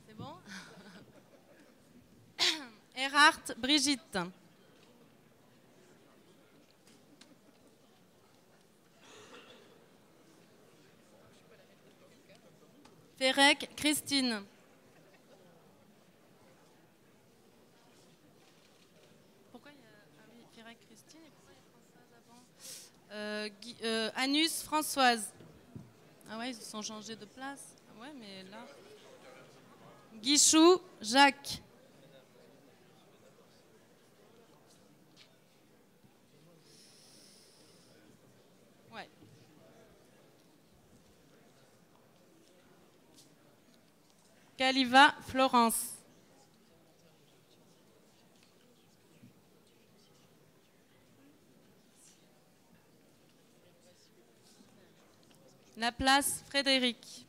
C'est bon? Erhardt Brigitte. Ferrec Christine. Pourquoi il y a Ferrec Christine et pourquoi il y a Françoise avant Anus Françoise. Ah ouais, ils se sont changés de place. Ah ouais, mais là. Guichou Jacques. Ouais. Caliva Florence. La place Frédéric.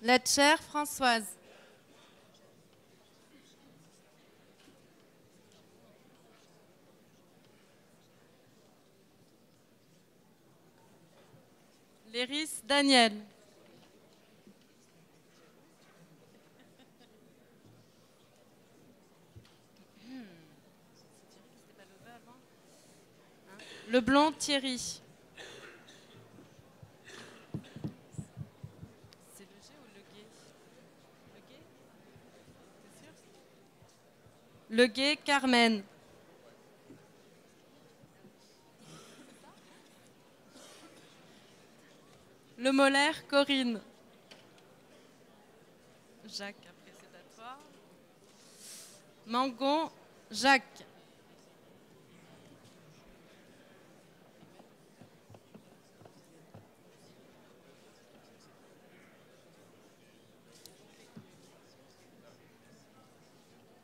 Letcher Françoise. Léris Daniel. Leblond Thierry. C'est le G ou le Gué? Le Gué? T'es sûr? Le Gué Carmen. Le Molaire Corinne. Jacques, après c'est à toi. Mangon Jacques.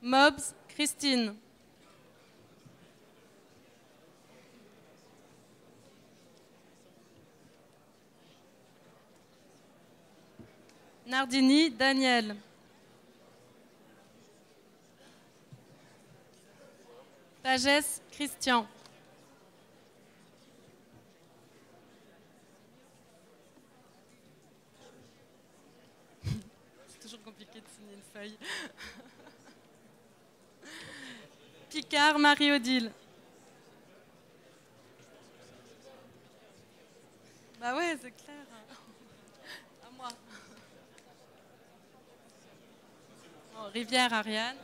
Mobs Christine. Nardini Daniel. Pagès Christian. C'est toujours compliqué de signer une feuille. Picard Marie-Odile. Bah ouais, c'est clair. À moi. Bon, Rivière Ariane.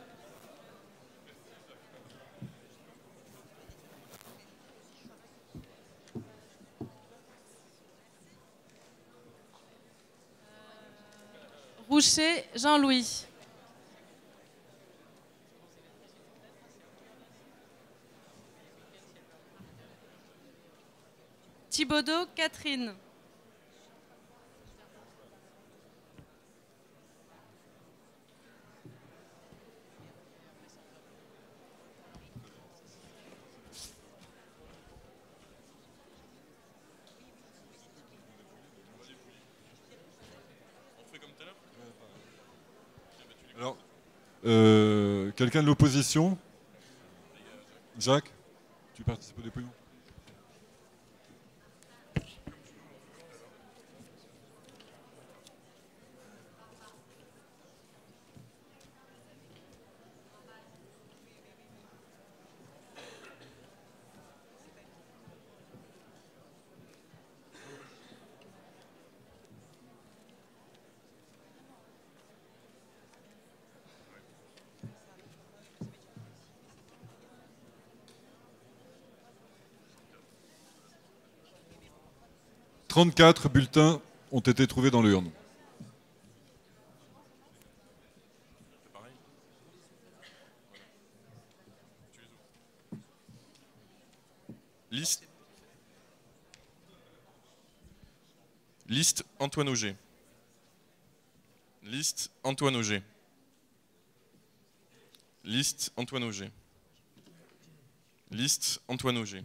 Roucher, Jean-Louis. Thibaudot, Catherine. Alors, quelqu'un de l'opposition? Jacques, tu participes au dépouillement? « 34 bulletins ont été trouvés dans l'urne. Liste Antoine Auger. Liste Antoine Auger. Liste Antoine Auger. Liste Antoine Auger.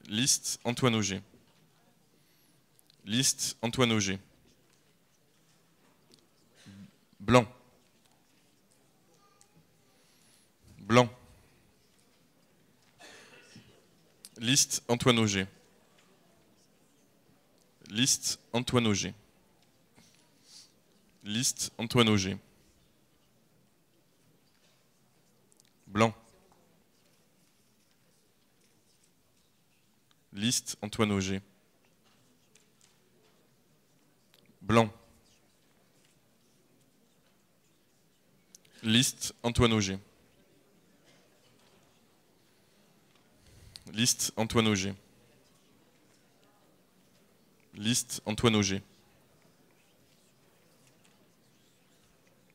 Liste Antoine Auger. Liste Antoine Auger. Blanc. Blanc. Liste Antoine Auger. Liste Antoine Auger. Liste Antoine Auger. Blanc. Liste Antoine Auger. Blanc. Liste Antoine Auger. Liste Antoine Auger. Liste Antoine Auger.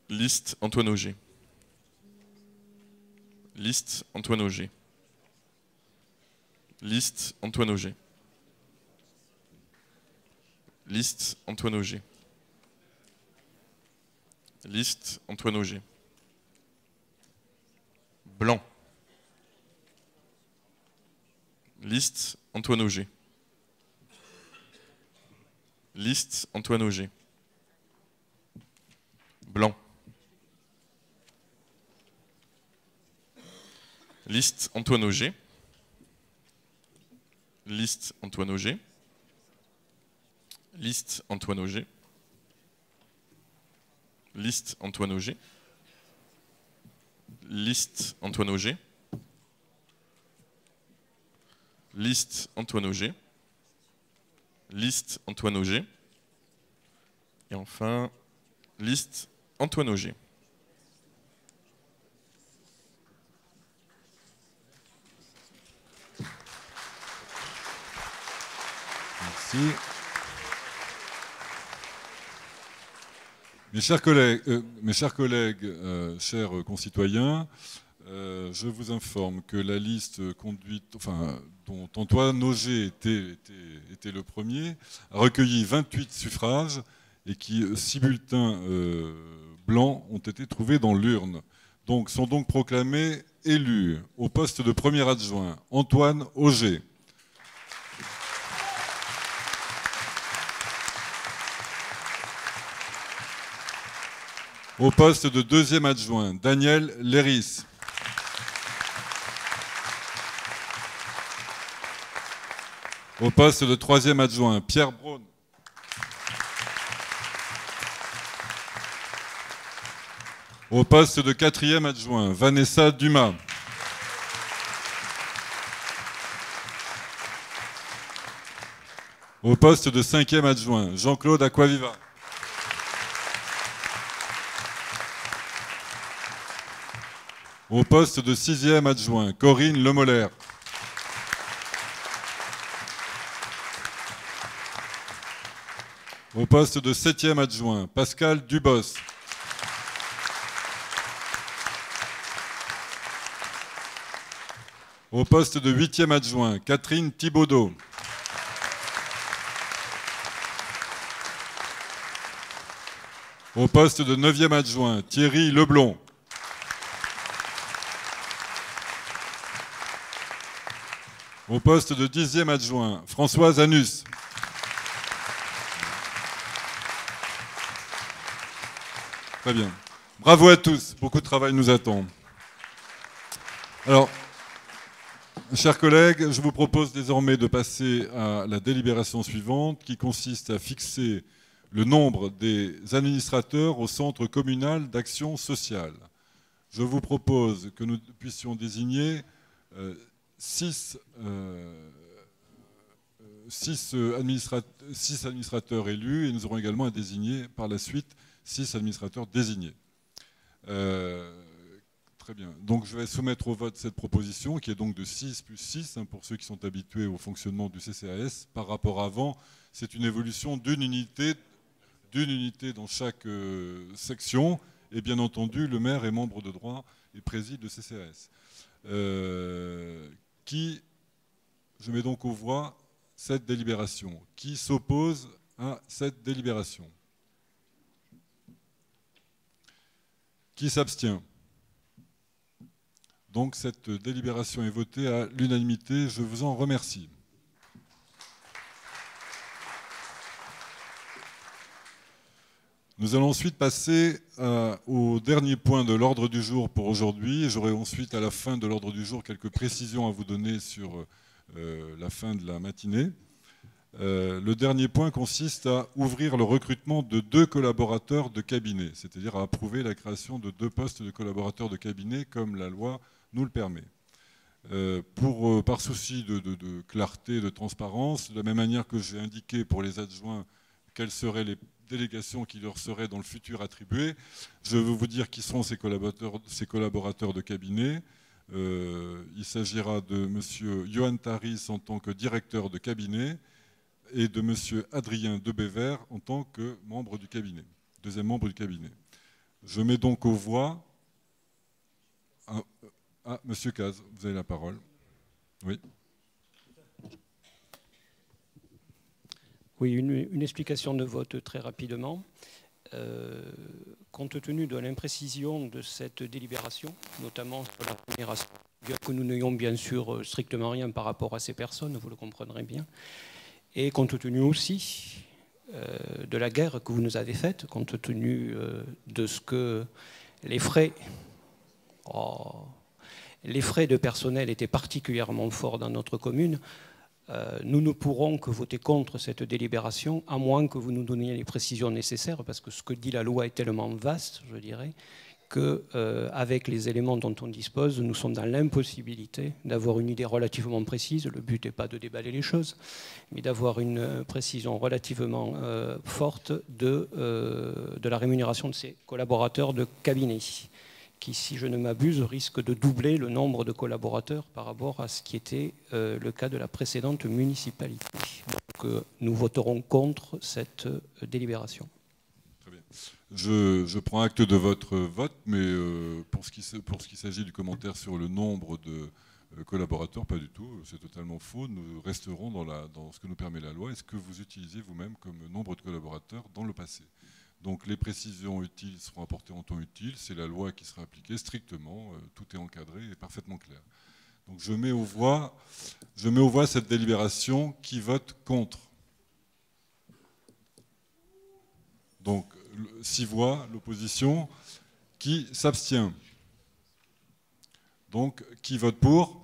Liste Antoine Auger. Liste Antoine Auger. Liste Antoine Auger. Liste Antoine Auger. Liste Antoine Auger. Blanc. Liste Antoine Auger. Liste Antoine Auger. Blanc. Liste Antoine Auger. Liste Antoine Auger. Liste Antoine Auger. Liste Antoine Auger. Liste Antoine Auger. Liste Antoine Auger. Liste Antoine Auger. Et enfin, liste Antoine Auger. Merci. Mes chers collègues, chers concitoyens, je vous informe que la liste conduite, dont Antoine Auger était le premier, a recueilli 28 suffrages et qui 6 bulletins blancs ont été trouvés dans l'urne. Sont donc proclamés élus au poste de premier adjoint Antoine Auger. Au poste de deuxième adjoint, Daniel Léris. Au poste de troisième adjoint, Pierre Braun. Au poste de quatrième adjoint, Vanessa Dumas. Au poste de cinquième adjoint, Jean-Claude Acquaviva. Au poste de sixième adjoint, Corinne Lemolaire. Au poste de 7e adjoint, Pascal Dubos. Au poste de 8e adjoint, Catherine Thibaudeau. Au poste de 9e adjoint, Thierry Leblond. Au poste de 10e adjoint, Françoise Anus. Très bien. Bravo à tous. Beaucoup de travail nous attend. Alors, chers collègues, je vous propose désormais de passer à la délibération suivante qui consiste à fixer le nombre des administrateurs au centre communal d'action sociale. Je vous propose que nous puissions désigner 6 administrateurs élus et nous aurons également à désigner par la suite 6 administrateurs désignés. Très bien. Donc je vais soumettre au vote cette proposition qui est donc de 6 plus 6 pour ceux qui sont habitués au fonctionnement du CCAS. Par rapport à avant, c'est une évolution d'une unité dans chaque section et bien entendu le maire est membre de droit et préside le CCAS. Je mets donc aux voix cette délibération. Qui s'oppose à cette délibération? Qui s'abstient? Donc cette délibération est votée à l'unanimité. Je vous en remercie. Nous allons ensuite passer au dernier point de l'ordre du jour pour aujourd'hui. J'aurai ensuite à la fin de l'ordre du jour quelques précisions à vous donner sur la fin de la matinée. Le dernier point consiste à ouvrir le recrutement de 2 collaborateurs de cabinet, c'est-à-dire à approuver la création de 2 postes de collaborateurs de cabinet comme la loi nous le permet. Par souci de clarté, de transparence, de la même manière que j'ai indiqué pour les adjoints quelles seraient les délégations qui leur seraient dans le futur attribuées, je veux vous dire qui seront ces collaborateurs de cabinet. Il s'agira de M. Johan Taris en tant que directeur de cabinet et de M. Adrien Debévert en tant que membre du cabinet, deuxième membre du cabinet. Je mets donc aux voix... M. Caz, vous avez la parole. Oui. Oui, une explication de vote très rapidement. Compte tenu de l'imprécision de cette délibération, notamment sur la rémunération, bien que nous n'ayons bien sûr strictement rien par rapport à ces personnes, vous le comprendrez bien, et compte tenu aussi de la guerre que vous nous avez faite, compte tenu de ce que les frais de personnel étaient particulièrement forts dans notre commune, nous ne pourrons que voter contre cette délibération, à moins que vous nous donniez les précisions nécessaires, parce que ce que dit la loi est tellement vaste, je dirais, qu'avec les éléments dont on dispose, nous sommes dans l'impossibilité d'avoir une idée relativement précise. Le but n'est pas de déballer les choses, mais d'avoir une précision relativement forte de la rémunération de ces collaborateurs de cabinet, qui, si je ne m'abuse, risque de doubler le nombre de collaborateurs par rapport à ce qui était le cas de la précédente municipalité. Donc, nous voterons contre cette délibération. Très bien. Je prends acte de votre vote, mais pour ce qui s'agit du commentaire sur le nombre de collaborateurs, pas du tout, c'est totalement faux. Nous resterons dans ce que nous permet la loi et ce que vous utilisez vous-même comme nombre de collaborateurs dans le passé. Donc les précisions utiles seront apportées en temps utile, c'est la loi qui sera appliquée strictement, tout est encadré et parfaitement clair. Donc je mets aux voix cette délibération. Qui vote contre? Donc 6 voix, l'opposition. Qui s'abstient? Donc qui vote pour?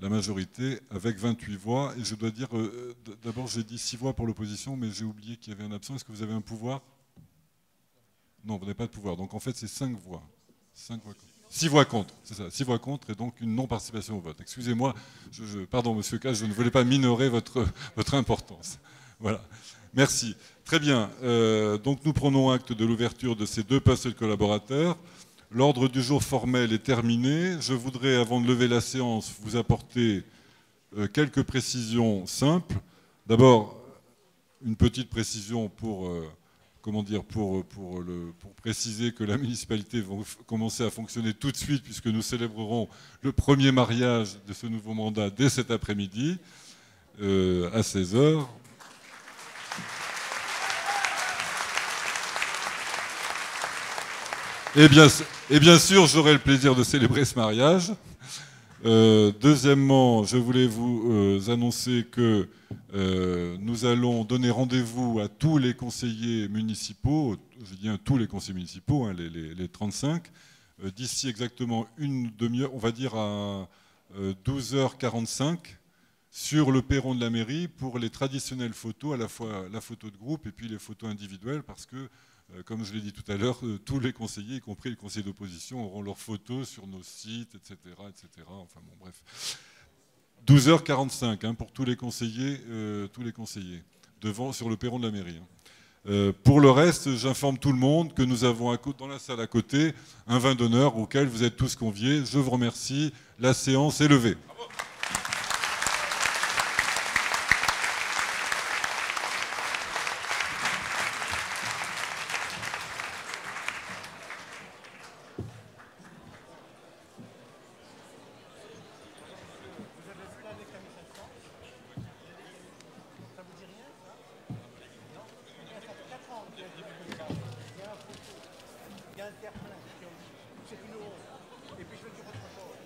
La majorité avec 28 voix. Et je dois dire, d'abord j'ai dit 6 voix pour l'opposition, mais j'ai oublié qu'il y avait un absent. Est-ce que vous avez un pouvoir? Non, vous n'avez pas de pouvoir. Donc en fait c'est 5 voix. 6 voix contre, c'est ça. 6 voix contre et donc une non-participation au vote. Excusez-moi, pardon Monsieur Caz, je ne voulais pas minorer votre importance. Voilà, merci. Très bien, donc nous prenons acte de l'ouverture de ces 2 postes de collaborateurs. L'ordre du jour formel est terminé. Je voudrais, avant de lever la séance, vous apporter quelques précisions simples. D'abord, une petite précision pour, pour préciser que la municipalité va commencer à fonctionner tout de suite, puisque nous célébrerons le premier mariage de ce nouveau mandat dès cet après-midi, à 16 h. Et bien sûr, j'aurai le plaisir de célébrer ce mariage. Deuxièmement, je voulais vous annoncer que nous allons donner rendez-vous à tous les conseillers municipaux, je dis à tous les conseillers municipaux, hein, les 35, d'ici exactement une demi-heure, on va dire à 12h45, sur le perron de la mairie pour les traditionnelles photos, à la fois la photo de groupe et puis les photos individuelles, parce que comme je l'ai dit tout à l'heure, tous les conseillers, y compris les conseillers d'opposition, auront leurs photos sur nos sites, etc. etc. Enfin bon, bref. 12h45 hein, pour tous les conseillers devant, sur le perron de la mairie. Pour le reste, j'informe tout le monde que nous avons dans la salle à côté un vin d'honneur auquel vous êtes tous conviés. Je vous remercie. La séance est levée. C'est une honte. Et puis je veux dire autre chose.